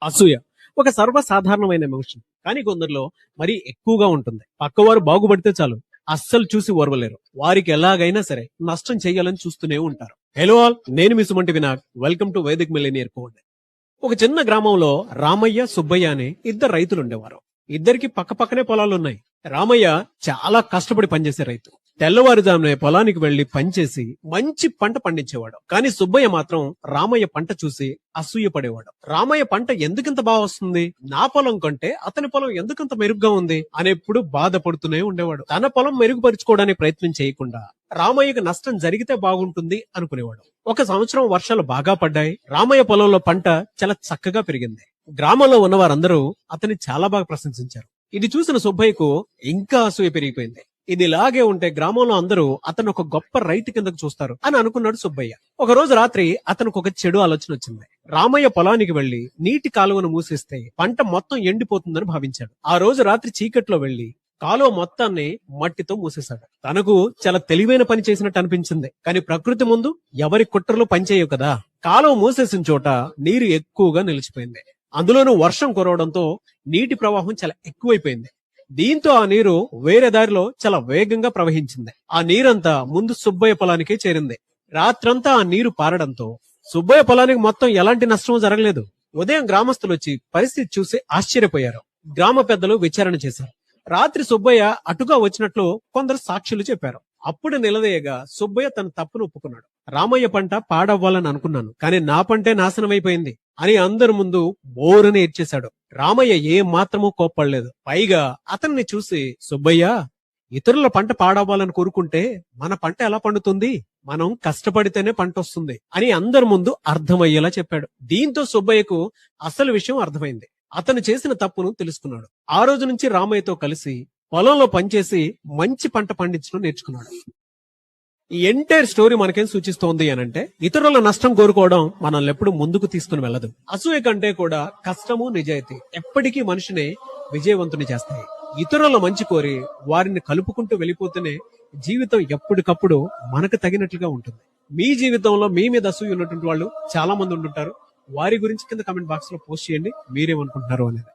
అసూయ ఒక సర్వసాధారణమైన ఎమోషన్, కానీ కొందరిలో మరీ ఎక్కువగా ఉంటుంది. పక్కవారు బాగుపడితే చాలు అస్సలు చూసి ఓర్వలేరు. వారికి ఎలాగైనా సరే నష్టం చేయాలని చూస్తూనే ఉంటారు. హలో ఆల్, నేను మీ Sumanti Vinayak. Welcome to Vaidik millionaire code. ఒక చిన్న గ్రామంలో రామయ్య, సుబ్బయ్య అనే ఇద్దరు రైతులు ఉండేవారు. ఇద్దరికి పక్కపక్కనే పొలాలున్నాయి. రామయ్య చాలా కష్టపడి పనిచేసే రైతు. తెల్లవారుజామునే పొలానికి వెళ్లి పనిచేసి మంచి పంట పండించేవాడు. కానీ సుబ్బయ్య మాత్రం రామయ్య పంట చూసి అసూయ పడేవాడు. రామయ్య పంట ఎందుకింత బాగా వస్తుంది, నా పొలం కంటే అతని పొలం ఎందుకంత మెరుగ్గా ఉంది అని ఎప్పుడు బాధపడుతూనే ఉండేవాడు. తన పొలం మెరుగుపరుచుకోవడానికి ప్రయత్నం చేయకుండా రామయ్యకు నష్టం జరిగితే బాగుంటుంది అనుకునేవాడు. ఒక సంవత్సరం వర్షాలు బాగా పడ్డాయి. రామయ్య పొలంలో పంట చాలా చక్కగా పెరిగింది. గ్రామంలో ఉన్న వారందరూ అతన్ని చాలా బాగా ప్రశంసించారు. ఇది చూసిన సుబ్బయ్యకు ఇంకా అసూయ పెరిగిపోయింది. ఇది ఇలాగే ఉంటే గ్రామంలో అందరూ అతను ఒక గొప్ప రైతు కిందకు చూస్తారు అని అనుకున్నాడు సుబ్బయ్య. ఒక రోజు రాత్రి అతనికి ఒక చెడు ఆలోచన వచ్చింది. రామయ్య పొలానికి వెళ్లి నీటి కాలువను మూసేస్తే పంట మొత్తం ఎండిపోతుందని భావించాడు. ఆ రోజు రాత్రి చీకట్లో వెళ్లి కాలువ మొత్తాన్ని మట్టితో మూసేశాడు. తనకు చాలా తెలివైన పని చేసినట్టు అనిపించింది. కానీ ప్రకృతి ముందు ఎవరి కుట్రలు పనిచేయవు కదా. కాలువ మూసేసిన చోట నీరు ఎక్కువగా నిలిచిపోయింది. అందులోనూ వర్షం కురవడంతో నీటి ప్రవాహం చాలా ఎక్కువైపోయింది. దీంతో ఆ నీరు వేరే దారిలో చాలా వేగంగా ప్రవహించింది. ఆ నీరంతా ముందు సుబ్బయ్య పొలానికే చేరింది. రాత్రంతా ఆ నీరు పారడంతో సుబ్బయ్య పొలానికి మొత్తం ఎలాంటి నష్టం జరగలేదు. ఉదయం గ్రామస్తులు వచ్చి పరిస్థితి చూసి ఆశ్చర్యపోయారు. గ్రామ పెద్దలు విచారణ చేశారు. రాత్రి సుబ్బయ్య అటుగా వచ్చినట్లు కొందరు సాక్షులు చెప్పారు. అప్పుడు నిలదీయగా సుబ్బయ్య తన తప్పును ఒప్పుకున్నాడు. రామయ్య పంట పాడవ్వాలని అనుకున్నాను, కానీ నా పంటే నాశనమైపోయింది అని అందరి ముందు బోరని ఏడ్చేశాడు. రామయ్య ఏ మాత్రమూ కోప్పడలేదు. పైగా అతన్ని చూసి, సుబ్బయ్య, ఇతరుల పంట పాడవ్వాలని కోరుకుంటే మన పంట ఎలా పండుతుంది? మనం కష్టపడితేనే పంట వస్తుంది అని అందరి ముందు అర్థమయ్యేలా చెప్పాడు. దీంతో సుబ్బయ్యకు అసలు విషయం అర్థమైంది. అతను చేసిన తప్పును తెలుసుకున్నాడు. ఆ రోజు నుంచి రామయ్యతో కలిసి పొలంలో పనిచేసి మంచి పంట పండించడం నేర్చుకున్నాడు. ఈ ఎంటైర్ స్టోరీ మనకేం సూచిస్తోంది అనంటే, ఇతరుల నష్టం కోరుకోవడం మనల్ని ఎప్పుడు ముందుకు తీసుకుని వెళ్ళదు. అసూయ కంటే కూడా కష్టము, నిజాయితీ ఎప్పటికీ మనిషిని విజయవంతుని చేస్తాయి. ఇతరుల మంచి కోరి వారిని కలుపుకుంటూ వెళ్ళిపోతేనే జీవితం ఎప్పటికప్పుడు మనకు తగినట్లుగా ఉంటుంది. మీ జీవితంలో మీ మీద అసూయ ఉన్నటువంటి వాళ్ళు చాలా మంది ఉంటుంటారు. వారి గురించి కింద కామెంట్ బాక్స్ లో పోస్ట్ చేయండి, మీరేమనుకుంటున్నారు అనేది.